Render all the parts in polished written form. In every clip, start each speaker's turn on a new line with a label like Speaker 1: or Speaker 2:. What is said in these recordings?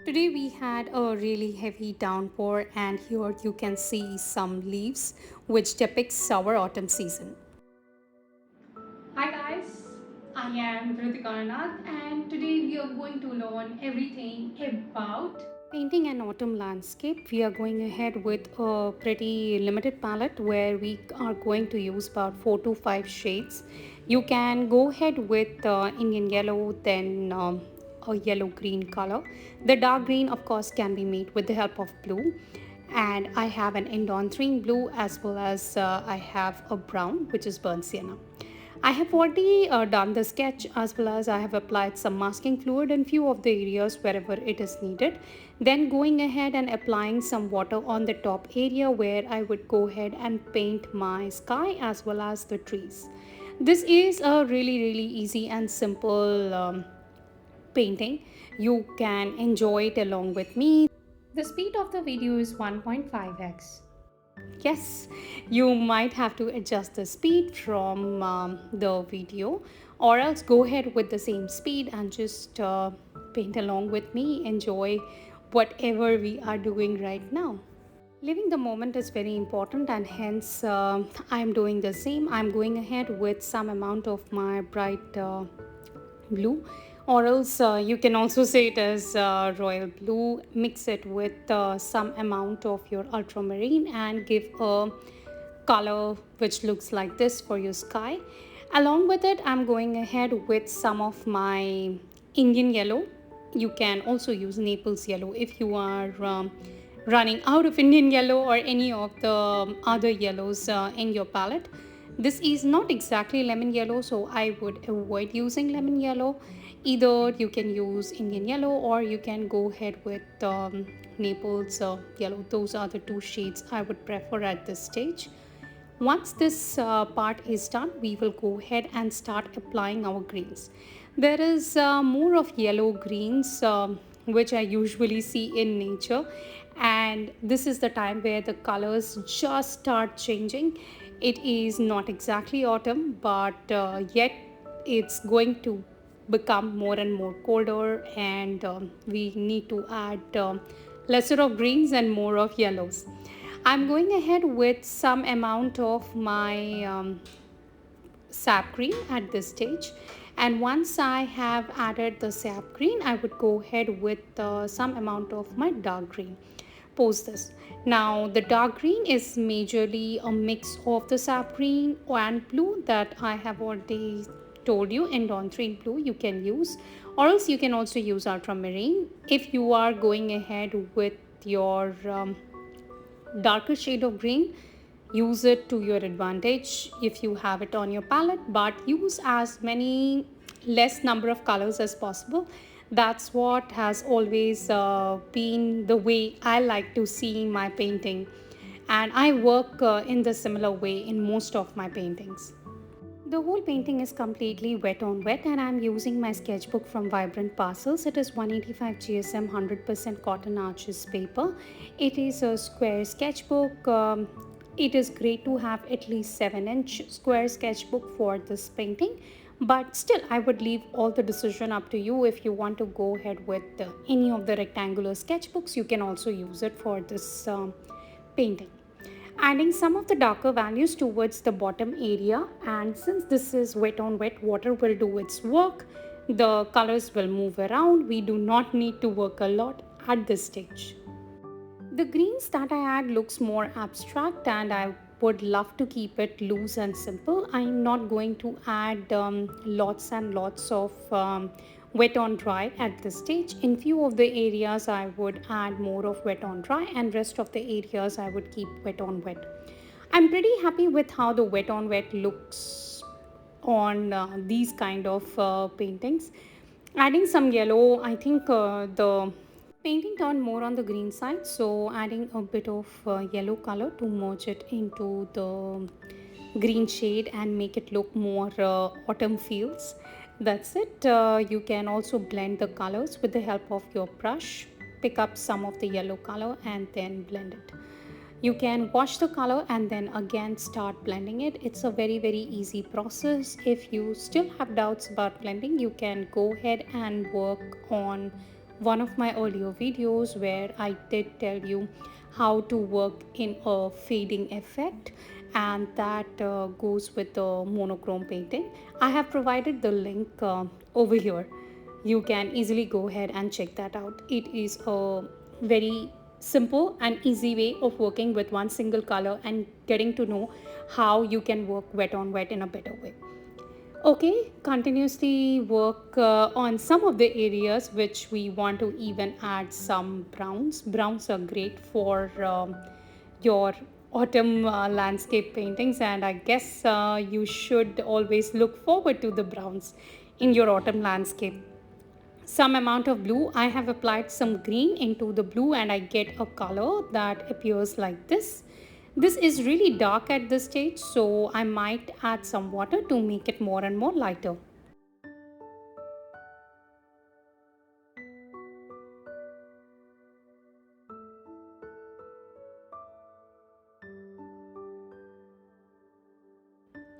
Speaker 1: Today we had a really heavy downpour, and here you can see some leaves which depicts our autumn season. Hi guys, I am Ritika and today we are going to learn everything about painting an autumn landscape. We are going ahead with a pretty limited palette where we are going to use about 4 to 5 shades. You can go ahead with Indian yellow, then a yellow green color. The dark green of course can be made with the help of blue, and I have an endonthine blue as well as I have a brown which is burnt sienna. I have already done the sketch as well as I have applied some masking fluid in few of the areas wherever it is needed. Then going ahead and applying some water on the top area where I would go ahead and paint my sky as well as the trees. This is a really easy and simple painting. You can enjoy it along with me. The speed of the video is 1.5x. Yes, you might have to adjust the speed from the video, or else go ahead with the same speed and just paint along with me. Enjoy whatever we are doing right now. Living the moment is very important, and hence I'm doing the same. I'm going ahead with some amount of my bright blue, or else you can also say it as royal blue. Mix it with some amount of your ultramarine and give a color which looks like this for your sky. Along with it, I'm going ahead with some of my Indian yellow. You can also use Naples yellow if you are running out of Indian yellow or any of the other yellows in your palette. This is not exactly lemon yellow, so I would avoid using lemon yellow. Either you can use Indian yellow or you can go ahead with Naples yellow. Those are the two shades I would prefer at this stage. Once this part is done, we will go ahead and start applying our greens. There is more of yellow greens which I usually see in nature, and this is the time where the colors just start changing. It is not exactly autumn, but yet it's going to become more and more colder, and we need to add lesser of greens and more of yellows. I'm going ahead with some amount of my sap green at this stage, and once I have added the sap green, I would go ahead with some amount of my dark green. Post this. Now the dark green is majorly a mix of the sap green and blue that I have already told you. Endonthine blue you can use, or else you can also use ultramarine if you are going ahead with your darker shade of green. Use it to your advantage if you have it on your palette, but use as many less number of colors as possible. That's what has always been the way I like to see my painting, and I work in the similar way in most of my paintings. The whole painting is completely wet on wet, and I'm using my sketchbook from Vibrant Parcels. It is 185 GSM 100% cotton arches paper. It is a square sketchbook. It is great to have at least 7-inch square sketchbook for this painting, but still I would leave all the decision up to you. If you want to go ahead with any of the rectangular sketchbooks, you can also use it for this painting. Adding some of the darker values towards the bottom area, and since this is wet on wet, water will do its work. The colors will move around. We do not need to work a lot at this stage. The greens that I add looks more abstract, and I would love to keep it loose and simple. I'm not going to add lots and lots of wet on dry at this stage. In few of the areas I would add more of wet on dry, and rest of the areas I would keep wet on wet. I'm pretty happy with how the wet on wet looks on these kind of paintings. Adding some yellow, I think the painting turned more on the green side, so adding a bit of yellow color to merge it into the green shade and make it look more autumn feels. That's it. You can also blend the colors with the help of your brush. Pick up some of the yellow color and then blend it. You can wash the color and then again start blending it. It's a very easy process. If you still have doubts about blending, you can go ahead and work on one of my earlier videos where I did tell you how to work in a fading effect, and that goes with the monochrome painting. I have provided the link over here. You can easily go ahead and check that out. It is a very simple and easy way of working with one single color and getting to know how you can work wet on wet in a better way. Okay, continuously work on some of the areas which we want to even add some browns. Browns are great for your autumn landscape paintings, and I guess you should always look forward to the browns in your autumn landscape. Some amount of blue, I have applied some green into the blue and I get a color that appears like this is really dark at this stage, so I might add some water to make it more and more lighter.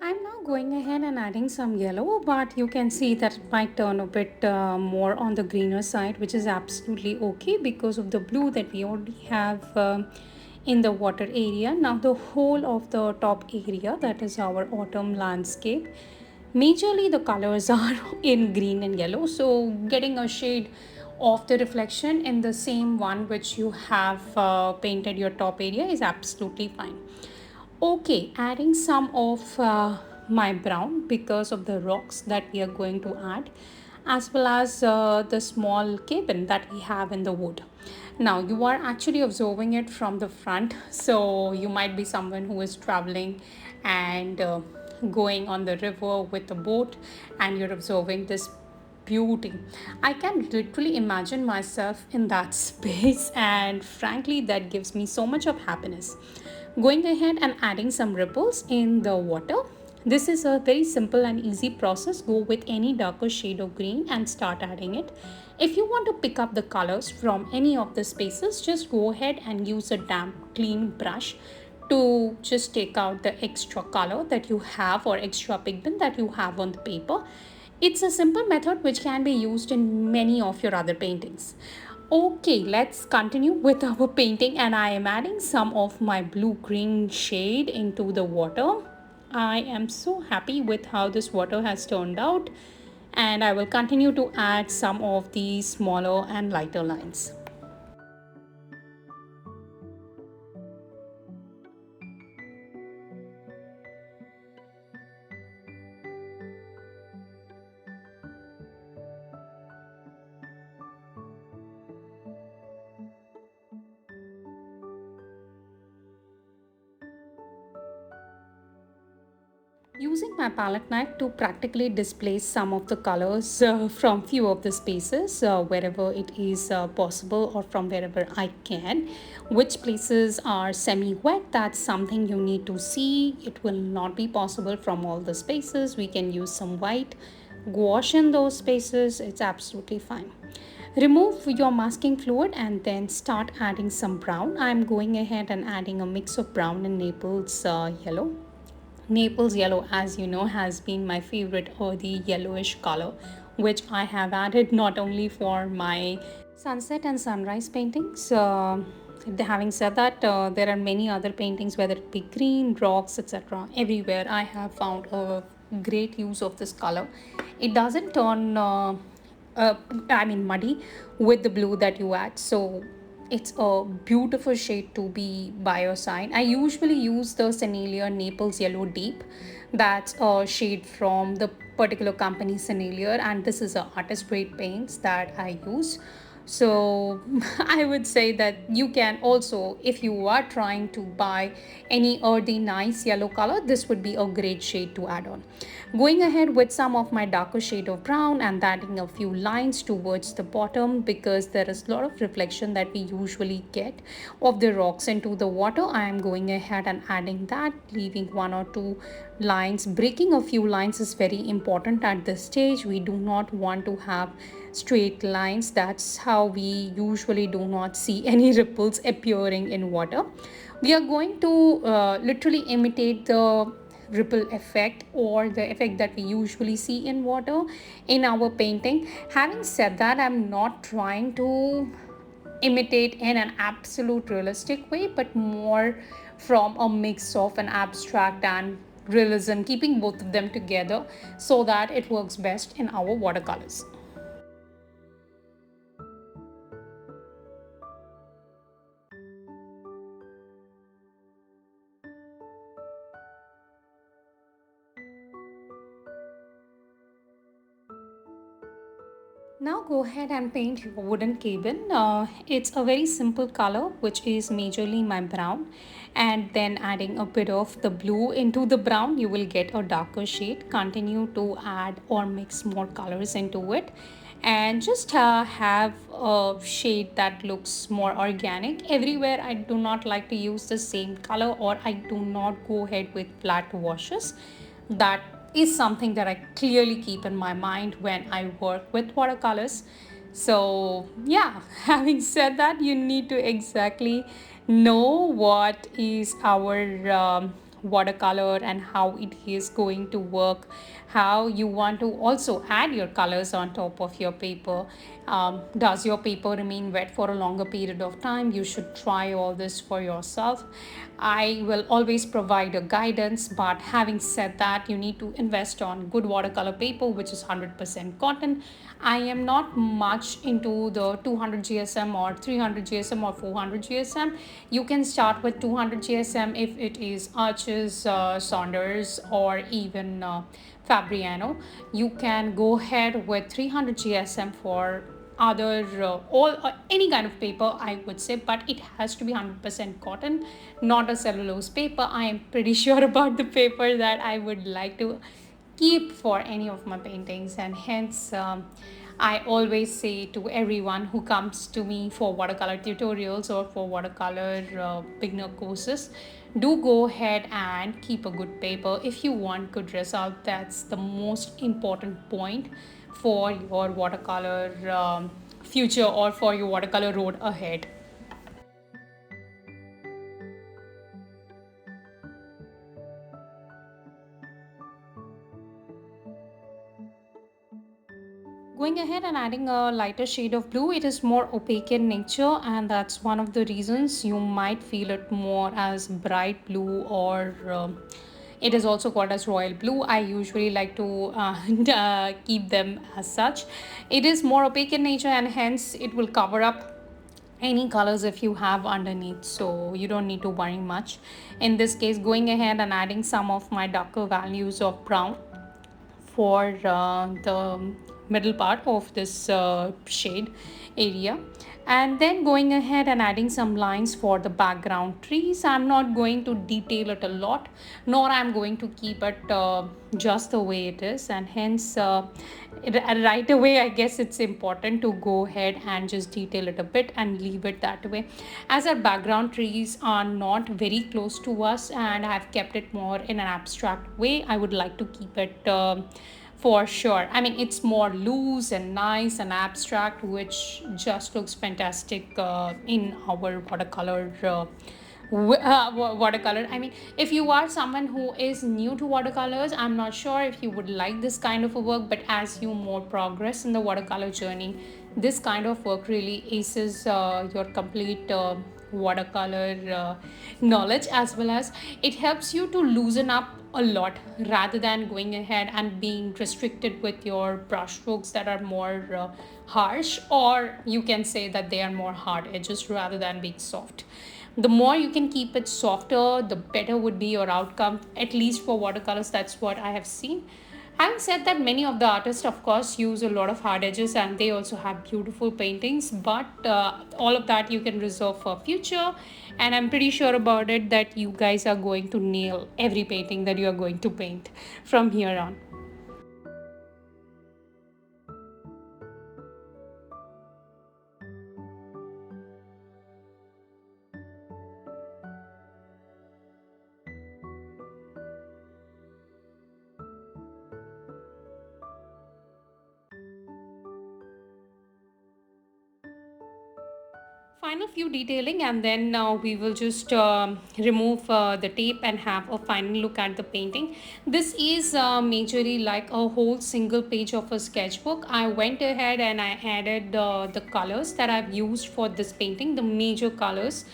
Speaker 1: I'm now going ahead and adding some yellow, but you can see that it might turn a bit more on the greener side, which is absolutely okay because of the blue that we already have in the water area. Now the whole of the top area, that is our autumn landscape, majorly the colors are in green and yellow, so getting a shade of the reflection in the same one which you have painted your top area is absolutely fine. Okay, adding some of my brown because of the rocks that we are going to add, as well as the small cabin that we have in the wood. Now you are actually observing it from the front, so you might be someone who is traveling and going on the river with a boat, and you're observing this beauty. I can literally imagine myself in that space, and frankly, that gives me so much of happiness. Going ahead and adding some ripples in the water. This is a very simple and easy process. Go with any darker shade of green and start adding it. If you want to pick up the colors from any of the spaces, just go ahead and use a damp, clean brush to just take out the extra color that you have or extra pigment that you have on the paper. It's a simple method which can be used in many of your other paintings. Okay, let's continue with our painting, and I am adding some of my blue-green shade into the water. I am so happy with how this water has turned out, and I will continue to add some of the smaller and lighter lines. Using my palette knife to practically displace some of the colors from few of the spaces wherever it is possible, or from wherever I can. Which places are semi-wet, that's something you need to see. It will not be possible from all the spaces. We can use some white gouache in those spaces. It's absolutely fine. Remove your masking fluid and then start adding some brown. I'm going ahead and adding a mix of brown and Naples yellow. Naples yellow, as you know, has been my favorite earthy yellowish color, which I have added not only for my sunset and sunrise paintings. Having said that, there are many other paintings, whether it be green, rocks, etc. Everywhere I have found a great use of this color. It doesn't turn muddy with the blue that you add, so it's a beautiful shade to be by your side. I usually use the Sennelier Naples Yellow Deep. That's a shade from the particular company Sennelier, and this is a artist grade paints that I use. So I would say that you can also, if you are trying to buy any earthy nice yellow color, this would be a great shade to add on. Going ahead with some of my darker shade of brown and adding a few lines towards the bottom, because there is a lot of reflection that we usually get of the rocks into the water. I am going ahead and adding that, leaving one or two lines. Breaking a few lines is very important at this stage. We do not want to have straight lines. That's how we usually do not see any ripples appearing in water. We are going to literally imitate the ripple effect or the effect that we usually see in water in our painting. Having said that, I'm not trying to imitate in an absolute realistic way, but more from a mix of an abstract and realism, keeping both of them together so that it works best in our watercolors. Now go ahead and paint your wooden cabin. It's a very simple color, which is majorly my brown, and then adding a bit of the blue into the brown, you will get a darker shade. Continue to add or mix more colors into it, and just have a shade that looks more organic. Everywhere I do not like to use the same color, or I do not go ahead with flat washes. That is something that I clearly keep in my mind when I work with watercolors. So, yeah, having said that, you need to exactly know what is our watercolor and how it is going to work, how you want to also add your colors on top of your paper. Does your paper remain wet for a longer period of time? You should try all this for yourself. I will always provide a guidance, but having said that, you need to invest on good watercolor paper, which is 100% cotton. I am not much into the 200 GSM or 300 GSM or 400 GSM. You can start with 200 GSM if it is Arches, Saunders, or even Fabriano. You can go ahead with 300 GSM for other all any kind of paper, I would say, but it has to be 100% cotton, not a cellulose paper. I am pretty sure about the paper that I would like to keep for any of my paintings, and hence I always say to everyone who comes to me for watercolor tutorials or for watercolor beginner courses, do go ahead and keep a good paper if you want good result. That's the most important point for your watercolor future or for your watercolor road ahead. Going ahead and adding a lighter shade of blue, it is more opaque in nature, and that's one of the reasons you might feel it more as bright blue, or it is also called as royal blue. I usually like to keep them as such. It is more opaque in nature, and hence it will cover up any colors if you have underneath, so you don't need to worry much. In this case, going ahead and adding some of my darker values of brown for the middle part of this shade area, and then going ahead and adding some lines for the background trees. I'm not going to detail it a lot, nor I'm going to keep it just the way it is, and hence right away I guess it's important to go ahead and just detail it a bit and leave it that way, as our background trees are not very close to us and I've kept it more in an abstract way. I would like to keep it for sure. I mean, it's more loose and nice and abstract, which just looks fantastic in our watercolor. Watercolor. I mean, if you are someone who is new to watercolors, I'm not sure if you would like this kind of a work, but as you more progress in the watercolor journey, this kind of work really aces your complete watercolor knowledge, as well as it helps you to loosen up a lot rather than going ahead and being restricted with your brush strokes that are more harsh, or you can say that they are more hard edges rather than being soft. The more you can keep it softer, the better would be your outcome, at least for watercolors. That's what I have seen. Having said that, many of the artists, of course, use a lot of hard edges and they also have beautiful paintings, but all of that you can reserve for future. And I'm pretty sure about it that you guys are going to nail every painting that you are going to paint from here on. Final few detailing, and then we will just remove the tape and have a final look at the painting. This is majorly like a whole single page of a sketchbook. I went ahead and I added the colors that I've used for this painting, the major colors.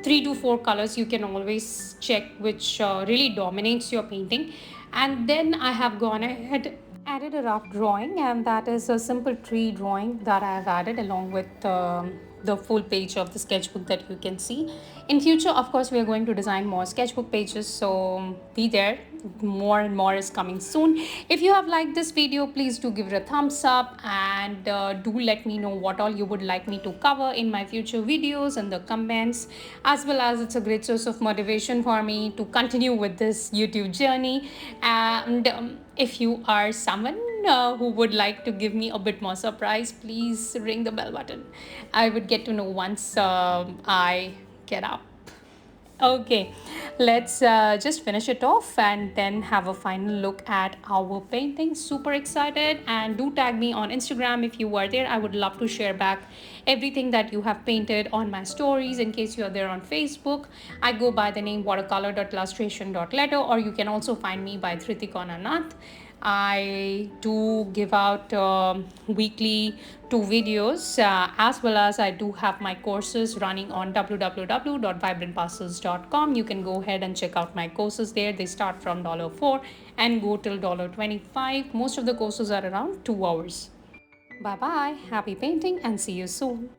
Speaker 1: 3 to 4 colors, you can always check which really dominates your painting. And then I have gone ahead added a rough drawing, and that is a simple tree drawing that I have added along with the full page of the sketchbook that you can see. In future, of course, we are going to design more sketchbook pages, so be there. More and more is coming soon. If you have liked this video, please do give it a thumbs up, and do let me know what all you would like me to cover in my future videos in the comments, as well as it's a great source of motivation for me to continue with this YouTube journey. And if you are someone who would like to give me a bit more surprise, please ring the bell button. I would get to know once I get up. Okay, let's just finish it off and then have a final look at our painting. Super excited, and do tag me on Instagram if you are there. I would love to share back everything that you have painted on my stories in case you are there on Facebook. I go by the name watercolor.illustration.letter, or you can also find me by Thritikona. I do give out weekly 2 videos, as well as I do have my courses running on www.vibrantparcels.com. You can go ahead and check out my courses there. They start from $4 and go till $25. Most of the courses are around 2 hours. Bye bye, happy painting, and see you soon.